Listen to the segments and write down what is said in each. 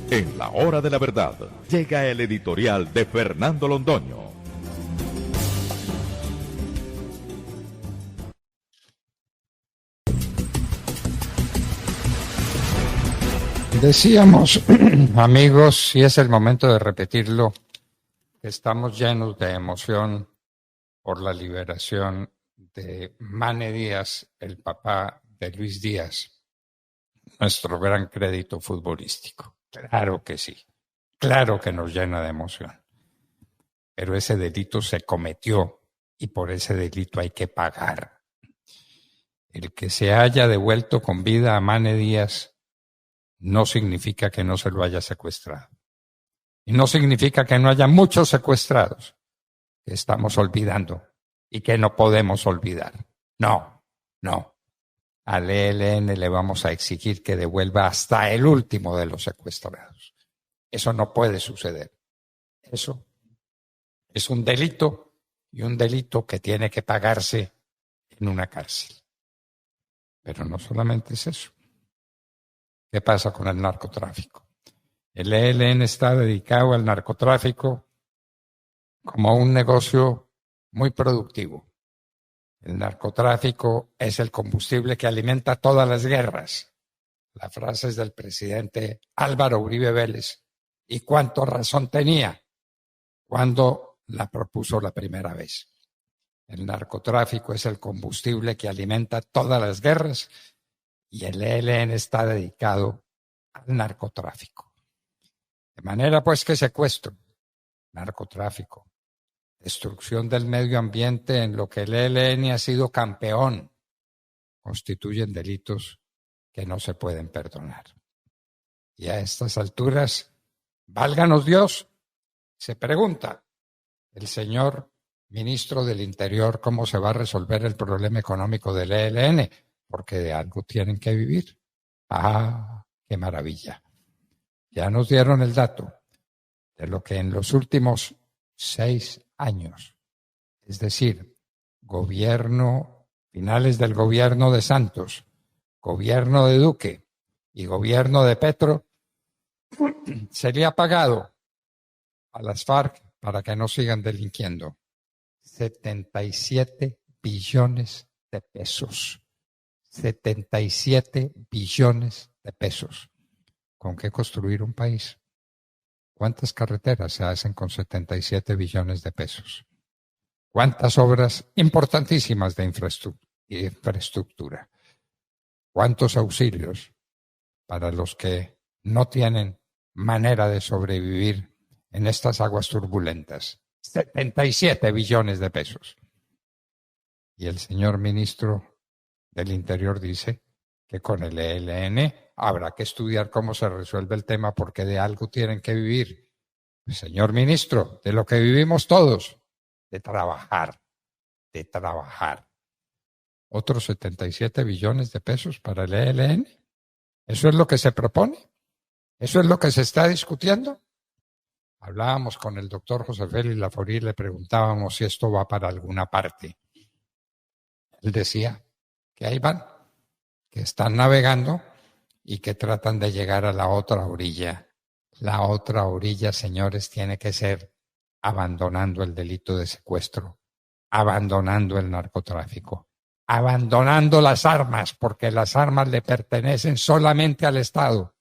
En la hora de la verdad, llega el editorial de Fernando Londoño. Decíamos, amigos, y es el momento de repetirlo, que estamos llenos de emoción por la liberación de Mane Díaz, el papá de Luis Díaz, nuestro gran crédito futbolístico. Claro que sí, claro que nos llena de emoción. Pero ese delito se cometió y por ese delito hay que pagar. El que se haya devuelto con vida a Mane Díaz no significa que no se lo haya secuestrado. Y no significa que no haya muchos secuestrados que estamos olvidando y que no podemos olvidar. No. Al ELN le vamos a exigir que devuelva hasta el último de los secuestrados. Eso no puede suceder. Eso es un delito y un delito que tiene que pagarse en una cárcel. Pero no solamente es eso. ¿Qué pasa con el narcotráfico? El ELN está dedicado al narcotráfico como un negocio muy productivo. El narcotráfico es el combustible que alimenta todas las guerras. La frase es del presidente Álvaro Uribe Vélez. ¿Y cuánto razón tenía cuando la propuso la primera vez? El narcotráfico es el combustible que alimenta todas las guerras y el ELN está dedicado al narcotráfico. De manera pues que secuestro, narcotráfico, destrucción del medio ambiente en lo que el ELN ha sido campeón, constituyen delitos que no se pueden perdonar. Y a estas alturas, válganos Dios, se pregunta el señor ministro del Interior cómo se va a resolver el problema económico del ELN, porque de algo tienen que vivir. ¡Ah, qué maravilla! Ya nos dieron el dato de lo que en los últimos 6 años, es decir, finales del gobierno de Santos, gobierno de Duque y gobierno de Petro, se le ha pagado a las FARC para que no sigan delinquiendo 77 billones de pesos. 77 billones de pesos. ¿Con qué construir un país? ¿Cuántas carreteras se hacen con 77 billones de pesos? ¿Cuántas obras importantísimas de infraestructura? ¿Cuántos auxilios para los que no tienen manera de sobrevivir en estas aguas turbulentas? 77 billones de pesos. Y el señor ministro del Interior dice que con el ELN habrá que estudiar cómo se resuelve el tema porque de algo tienen que vivir. Señor ministro, de lo que vivimos todos, de trabajar. Otros 77 billones de pesos para el ELN. ¿Eso es lo que se propone? ¿Eso es lo que se está discutiendo? Hablábamos con el doctor José Félix Laforí y le preguntábamos si esto va para alguna parte. Él decía que ahí van, que están navegando y que tratan de llegar a la otra orilla. La otra orilla, señores, tiene que ser abandonando el delito de secuestro, abandonando el narcotráfico, abandonando las armas, porque las armas le pertenecen solamente al Estado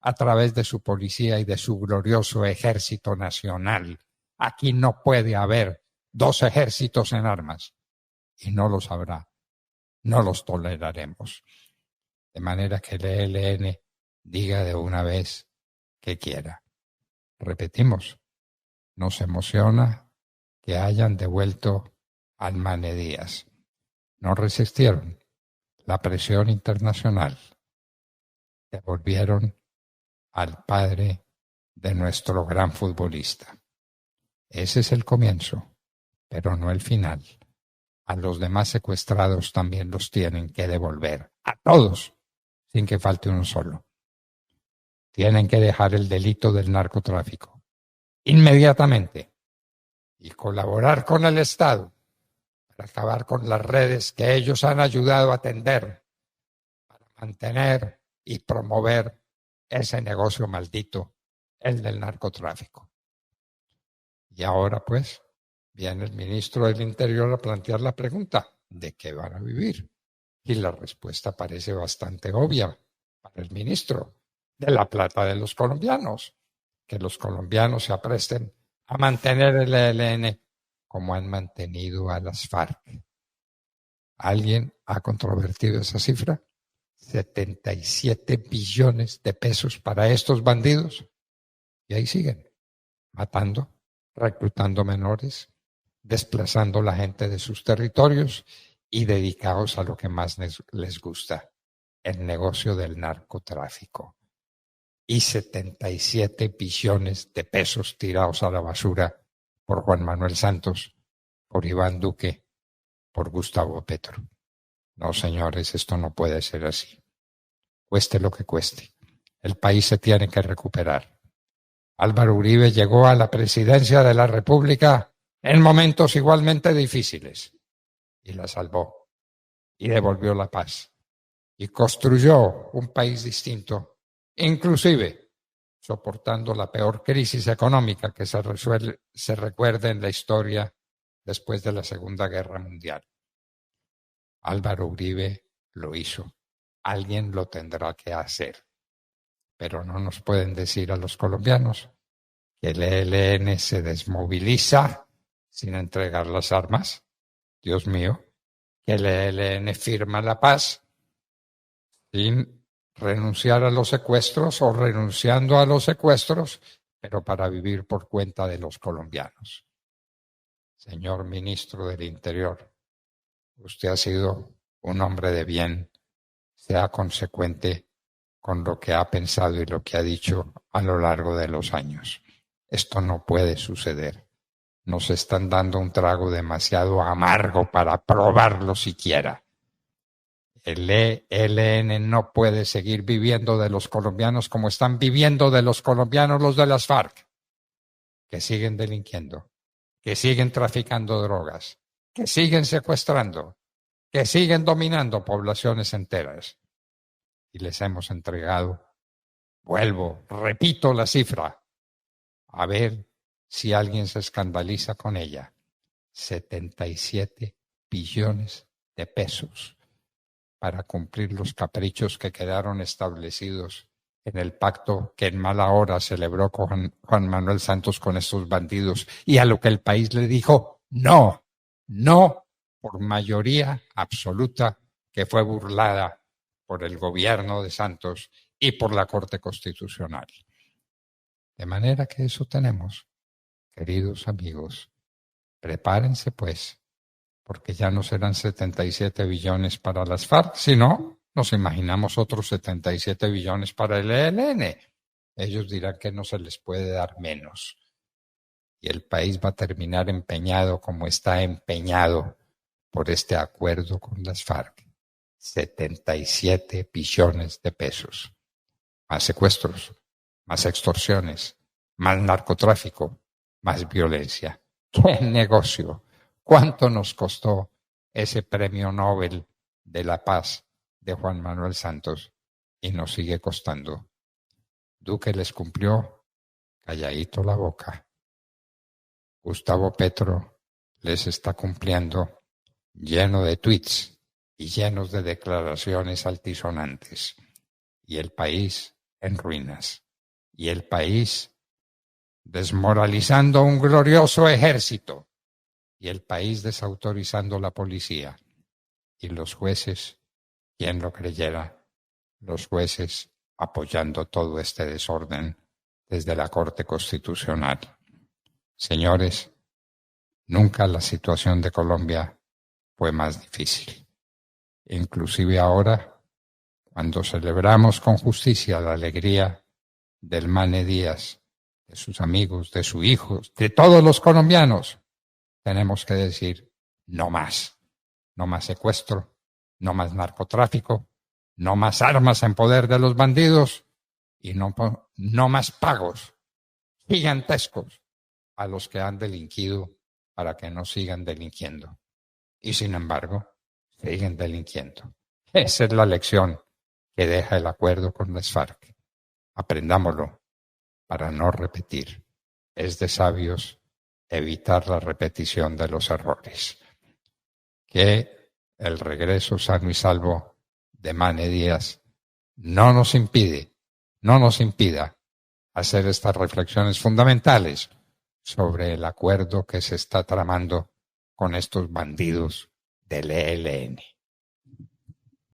a través de su policía y de su glorioso ejército nacional. Aquí no puede haber 2 ejércitos en armas y no los habrá. No los toleraremos. De manera que el ELN diga de una vez que quiera. Repetimos, nos emociona que hayan devuelto al Mane Díaz. No resistieron la presión internacional. Devolvieron al padre de nuestro gran futbolista. Ese es el comienzo, pero no el final. A los demás secuestrados también los tienen que devolver. A todos, sin que falte uno solo. Tienen que dejar el delito del narcotráfico inmediatamente y colaborar con el Estado para acabar con las redes que ellos han ayudado a tender para mantener y promover ese negocio maldito el del narcotráfico. Y ahora pues viene el ministro del Interior a plantear la pregunta, ¿de qué van a vivir? Y la respuesta parece bastante obvia para el ministro, de la plata de los colombianos, que los colombianos se apresten a mantener el ELN como han mantenido a las FARC. ¿Alguien ha controvertido esa cifra? 77 billones de pesos para estos bandidos. Y ahí siguen, matando, reclutando menores, desplazando la gente de sus territorios y dedicados a lo que más les gusta, el negocio del narcotráfico. Y 77 billones de pesos tirados a la basura por Juan Manuel Santos, por Iván Duque, por Gustavo Petro. No, señores, esto no puede ser así. Cueste lo que cueste. El país se tiene que recuperar. Álvaro Uribe llegó a la presidencia de la República en momentos igualmente difíciles y la salvó y devolvió la paz y construyó un país distinto, inclusive soportando la peor crisis económica que se recuerde en la historia después de la Segunda Guerra Mundial. Álvaro Uribe lo hizo. Alguien lo tendrá que hacer. Pero no nos pueden decir a los colombianos que el ELN se desmoviliza sin entregar las armas. Dios mío, que el ELN firma la paz sin renunciar a los secuestros o renunciando a los secuestros, pero para vivir por cuenta de los colombianos. Señor ministro del Interior, usted ha sido un hombre de bien, sea consecuente con lo que ha pensado y lo que ha dicho a lo largo de los años. Esto no puede suceder. Nos están dando un trago demasiado amargo para probarlo siquiera. El ELN no puede seguir viviendo de los colombianos como están viviendo de los colombianos los de las FARC, que siguen delinquiendo, que siguen traficando drogas, que siguen secuestrando, que siguen dominando poblaciones enteras. Y les hemos entregado, repito la cifra, a ver si alguien se escandaliza con ella, 77 billones de pesos para cumplir los caprichos que quedaron establecidos en el pacto que en mala hora celebró Juan Manuel Santos con estos bandidos y a lo que el país le dijo no, no, por mayoría absoluta que fue burlada por el gobierno de Santos y por la Corte Constitucional. De manera que eso tenemos, queridos amigos. Prepárense pues, porque ya no serán 77 billones para las FARC, sino nos imaginamos otros 77 billones para el ELN. Ellos dirán que no se les puede dar menos. Y el país va a terminar empeñado como está empeñado por este acuerdo con las FARC. 77 billones de pesos. Más secuestros, más extorsiones, más narcotráfico, más violencia. ¡Qué negocio! ¿Cuánto nos costó ese premio Nobel de la Paz de Juan Manuel Santos? Y nos sigue costando. Duque les cumplió calladito la boca. Gustavo Petro les está cumpliendo lleno de tweets y llenos de declaraciones altisonantes. Y el país en ruinas. Y el país desmoralizando un glorioso ejército. Y el país desautorizando la policía. Y los jueces, quien lo creyera, los jueces apoyando todo este desorden desde la Corte Constitucional. Señores, nunca la situación de Colombia fue más difícil. Inclusive ahora, cuando celebramos con justicia la alegría del Mane Díaz, de sus amigos, de sus hijos, de todos los colombianos, tenemos que decir no más secuestro, no más narcotráfico, no más armas en poder de los bandidos y no más pagos gigantescos a los que han delinquido para que no sigan delinquiendo. Y sin embargo, siguen delinquiendo. Esa es la lección que deja el acuerdo con las FARC. Aprendámoslo, para no repetir. Es de sabios evitar la repetición de los errores. Que el regreso sano y salvo de Mane Díaz no nos impida hacer estas reflexiones fundamentales sobre el acuerdo que se está tramando con estos bandidos del ELN.